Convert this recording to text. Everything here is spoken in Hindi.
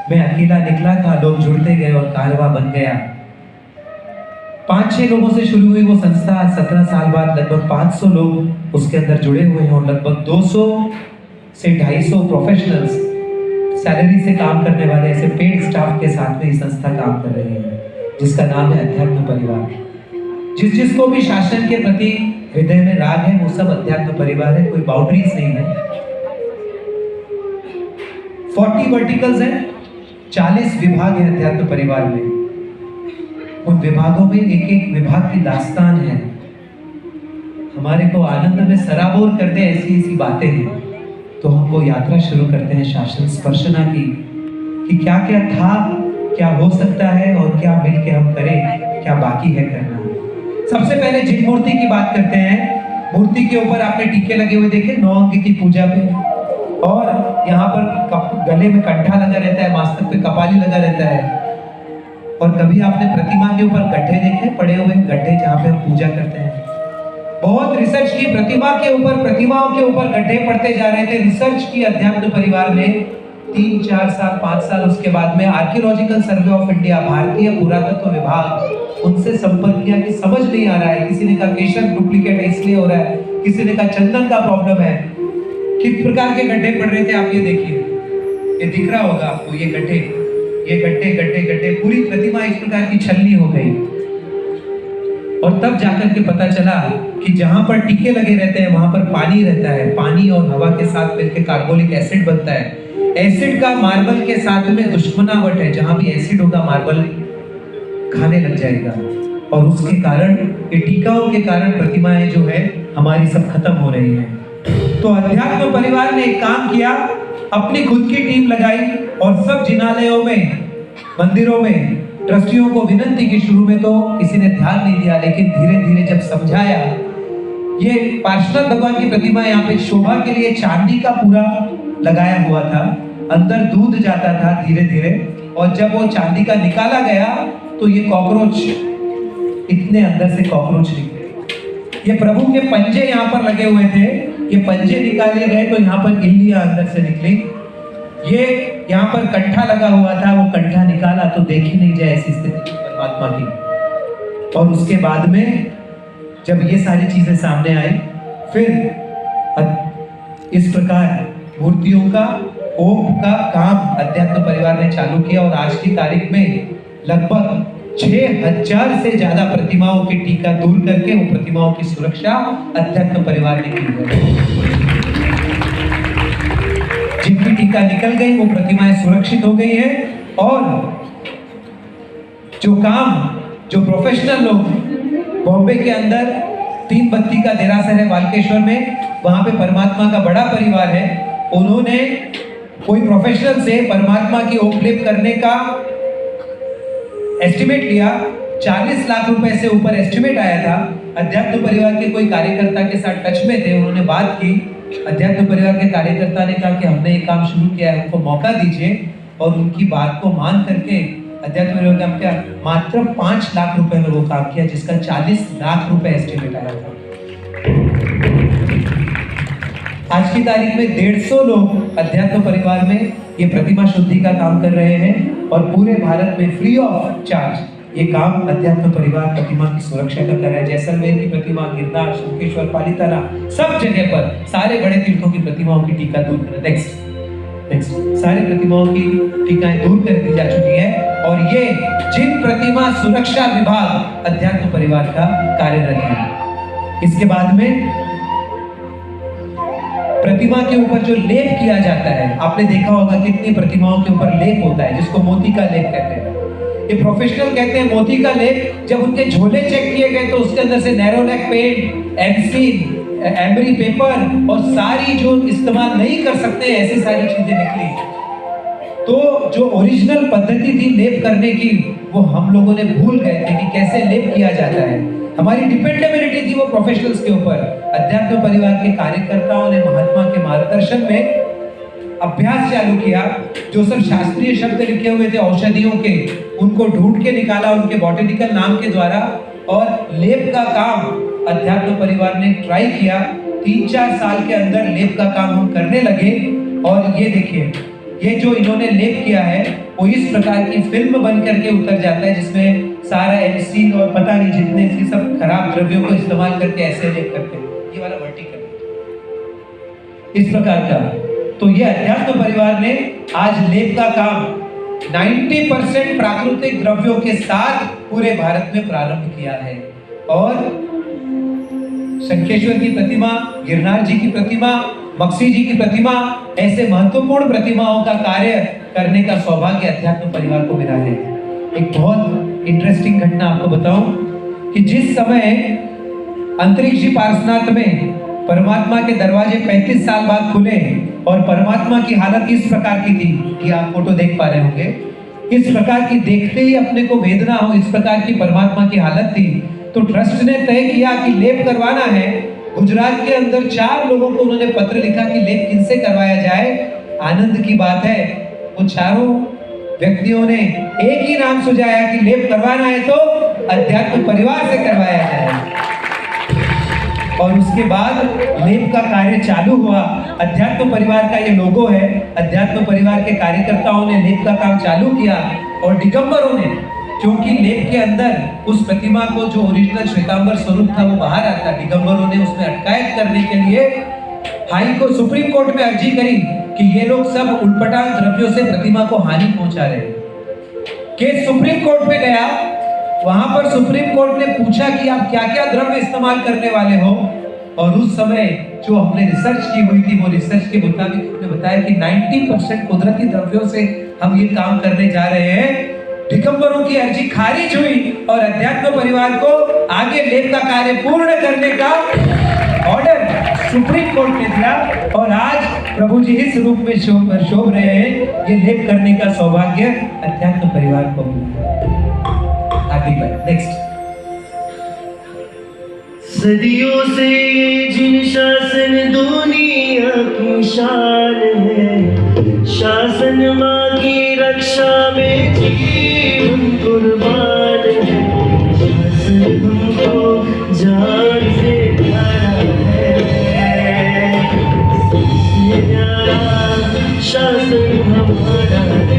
मैं अकेला निकला था, लोग जुड़ते गए और कारवां बन गया। 5-6 लोगों से शुरू हुई वो संस्था 17 साल बाद लगभग 500 लोग उसके अंदर जुड़े हुए हैं और लगभग 200 से 250 प्रोफेशनल्स सैलरी से काम करने वाले ऐसे पेड स्टाफ के साथ में ये संस्था काम कर रही है, जिसका नाम है अध्यात्म परिवार। जिसको भी शासन के प्रति हृदय में राग है वो सब अध्यात्म परिवार है, कोई बाउंड्रीज नहीं है। 40 वर्टिकल्स हैं, 40 विभाग है अध्यात्म परिवार में। उन विभागों में एक एक विभाग की दास्तान है। हमारे को आनंद में सराबोर करते ऐसी ऐसी बातें हैं। तो हम वो यात्रा शुरू करते हैं शासन स्पर्शना की, कि क्या क्या था, क्या हो सकता है और क्या मिलके हम करें, क्या बाकी है करना। सबसे पहले जिन मूर्ति की बात करते हैं, मूर्ति के ऊपर आपने टीके लगे हुए देखे 9 अंक की पूजा पे, और यहाँ पर गले में कंठा लगा रहता है, मस्तक पे कपाली लगा रहता है। और कभी आपने प्रतिमा के ऊपर गड्ढे देखे, पड़े हुए गड्ढे जहाँ पे हम पूजा करते हैं। बहुत रिसर्च की, प्रतिमाओं के ऊपर गड्ढे पड़ते जा रहे थे। रिसर्च की अध्यात्म परिवार ने 3-4 साल 5 साल उसके बाद में आर्कियोलॉजिकल सर्वे ऑफ इंडिया, भारतीय पुरातत्व विभाग, उनसे संपर्क किया कि समझ नहीं आ रहा है। किसी ने कहा केशर डुप्लीकेट है इसलिए हो रहा है, किसी ने कहा चंदन का प्रॉब्लम है। किस प्रकार के गड्ढे पड़ रहे थे आप ये देखिए, ये दिख रहा होगा आपको, ये गड्ढे गड्ढे, पूरी प्रतिमा इस प्रकार की छलनी हो गई। और तब जाकर के पता चला कि जहां पर टीके लगे रहते हैं वहां पर पानी रहता है, पानी और हवा के साथ मिलकर कार्बोलिक एसिड बनता है। एसिड का मार्बल के साथ में दुश्मनावट है, जहां भी एसिड होगा मार्बल खाने लग जाएगा, और उसके कारण ये टीकाओं के कारण प्रतिमाएं जो है हमारी सब खत्म हो रही हैं। तो अध्यात्म परिवार ने एक काम किया, अपनी खुद की टीम लगाई और सब जिनालयों में, मंदिरों में ट्रस्टियों को विनंती की। शुरू में तो किसी ने ध्यान नहीं दिया, लेकिन धीरे धीरे जब समझाया, ये पार्श्वनाथ भगवान की प्रतिमा यहाँ पे शोभा के लिए चांदी का पूरा लगाया हुआ था, अंदर दूध जाता था धीरे धीरे, और जब वो चांदी का निकाला गया तो ये कॉकरोच, इतने अंदर से कॉकरोच निकले। ये प्रभु के पंजे यहाँ पर लगे हुए थे, ये पंजे निकाले गए तो यहाँ पर इल्लियां अंदर से निकली। ये यहाँ पर कंठा लगा हुआ था, वो कंठा निकाला तो देखी नहीं जाए ऐसी स्थिति परमात्मा की। और उसके बाद में जब ये सारी चीजें सामने आई, फिर इस प्रकार मूर्तियों का, ओम का काम अध्यात्म परिवार ने चालू किया। और आज की तारीख में लगभग 6000 से ज्यादा प्रतिमाओं की टीका दूर करके वो प्रतिमाओं की सुरक्षा अध्यात्म परिवार ने की है। जिनकी टीका निकल गई वो प्रतिमाएं सुरक्षित हो गई हैं। और जो प्रोफेशनल लोग, बॉम्बे के अंदर 3 बत्ती का देरासर है वाल्केश्वर में, वहां पे परमात्मा का बड़ा परिवार है। उन्होंने कोई प्रोफेशनल से परमात्मा की ओम फ्लिप करने का एस्टिमेट लिया, 40 लाख रुपए से ऊपर एस्टिमेट आया था। अध्यात्म परिवार के कोई कार्यकर्ता के साथ टच में थे, उन्होंने बात की। अध्यात्म परिवार के कार्यकर्ता ने कहा कि हमने ये काम शुरू किया है, उनको मौका दीजिए। और उनकी बात को मान करके अध्यात्म परिवार ने क्या मात्र 5 लाख रुपए में वो काम किया, जिसका 40 लाख रुपए एस्टिमेट आया था। आज की तारीख में 150 लोग अध्यात्म परिवार में ये प्रतिमा शुद्धि का काम कर रहे हैं, और पूरे भारत में फ्री ऑफ चार्ज ये काम अध्यात्म परिवार प्रतिमा की सुरक्षा का कर रहा है। जैसलमेर की प्रतिमा, गिरनार, शंखेश्वर, पालिताना, सब जगह पर सारे बड़े तीर्थों की प्रतिमाओं की टीका दूर कर, नेक्स्ट सारी प्रतिमाओं की टीकाएं दूर कर दी जा चुकी है। और ये जिन प्रतिमा सुरक्षा विभाग अध्यात्म परिवार का कार्यरत है। इसके बाद में प्रतिमा के ऊपर जो लेप किया जाता है, आपने देखा होगा कितनी प्रतिमाओं के ऊपर लेप होता है, जिसको मोती का लेप कहते हैं। ये प्रोफेशनल कहते हैं मोती का लेप। जब उनके झोले चेक किए गए तो उसके अंदर से नैरो नेक पेंट, एमसीन, एमरी पेपर और सारी जो इस्तेमाल नहीं कर सकते ऐसी सारी चीजें निकली। तो जो ओरिजिनल पद्धति थी लेप करने की, वो हम लोगों ने भूल गए थे कि कैसे लेप किया जाता है। हमारी डिपेंडेबिलिटी थी वो प्रोफेशनल्स के ऊपर। अध्यात्म परिवार के कार्यकर्ताओं ने महात्मा के मार्गदर्शन में अभ्यास चालू किया। जो सब शास्त्रीय शब्द लिखे हुए थे औषधियों के, उनको ढूंढ के निकाला उनके बॉटेनिकल नाम के द्वारा, और लेप का काम अध्यात्म परिवार ने ट्राई किया। 3-4 साल के अंदर लेप का काम हम करने लगे। और ये देखिए, ये जो इन्होंने लेप किया है वो इस प्रकार की फिल्म बन करके उतर जाता है, जिसमें सारा एमसील और पता नहीं जितने सी सब खराब द्रव्यों को इस्तेमाल करके ऐसे लेप करते हैं। ये वाला वर्टिकल इस प्रकार का। तो ये अध्यात्म परिवार ने आज लेप का काम 90% प्राकृतिक द्रव्यों के साथ पूरे भारत में प्रारंभ किया है। और शंखेश्वर की प्रतिमा, गिरनार जी की प्रतिमा, मक्सी जी की प्रतिमा, ऐसे महत्वपूर्ण प्रतिमाओं का कार्य करने का सौभाग्य अध्यात्म परिवार को मिला है। एक बहुत इंटरेस्टिंग घटना आपको बताऊं कि जिस समय अंतरिक्ष पार्श्वनाथ में परमात्मा के दरवाजे 35 साल बाद खुले और परमात्मा की हालत इस प्रकार की थी कि आप फोटो देख पा रहे होंगे, इस प्रकार की देखते ही अपने को वेदना हो, इस प्रकार की परमात्मा की हालत थी। तो ट्रस्ट ने तय किया कि लेप करवाना है। गुजरात के अंदर 4 लोगों को उन्होंने पत्र लिखा कि लेप किनसे करवाया जाए। आनंद की बात है, वो चारों व्यक्तियों ने एक ही नाम सुझाया कि लेप करवाना है तो अध्यात्म परिवार से करवाया जाए। और उसके बाद लेप का कार्य चालू हुआ। अध्यात्म परिवार का ये लोगो है। अध्यात्म परिवार के कार्यकर्ताओं ने लेप का काम चालू किया और दिगंबरों ने, क्योंकि लेप के अंदर उस प्रतिमा को जो ओरिजिनल श्वेतांबर स्वरूप था वो बाहर आता, दिगंबरों ने उसमें अटकायत करने के लिए सुप्रीम कोर्ट में अर्जी करी कि ये लोग सब उटपटांग द्रव्यों से प्रतिमा को हानि पहुंचा रहे हैं। केस सुप्रीम कोर्ट में गया। वहां पर सुप्रीम कोर्ट ने पूछा कि आप क्या क्या द्रव्य इस्तेमाल करने वाले हो, और उस समय जो हमने रिसर्च की हुई थी वो रिसर्च के मुताबिक हमने बताया कि 90% कुदरती द्रव्यों से हम ये काम करने जा रहे हैं। दिगंबरों की अर्जी खारिज हुई और अध्यात्म परिवार को आगे लेप का कार्य पूर्ण करने का ऑर्डर सुप्रीम कोर्ट ने दिया। और आज प्रभु जी इस रूप में शोभ रहे हैं। ये लेप करने का सौभाग्य अध्यात्म परिवार को मिला। आगे बढ़े, नेक्स्ट। सदियों से जिन शासन दुनिया की शान है, शासन माँ की रक्षा में जीवन कुर्बान है। शासन हमको जान से प्यारा है, सबसे प्यारा शासन हमारा है।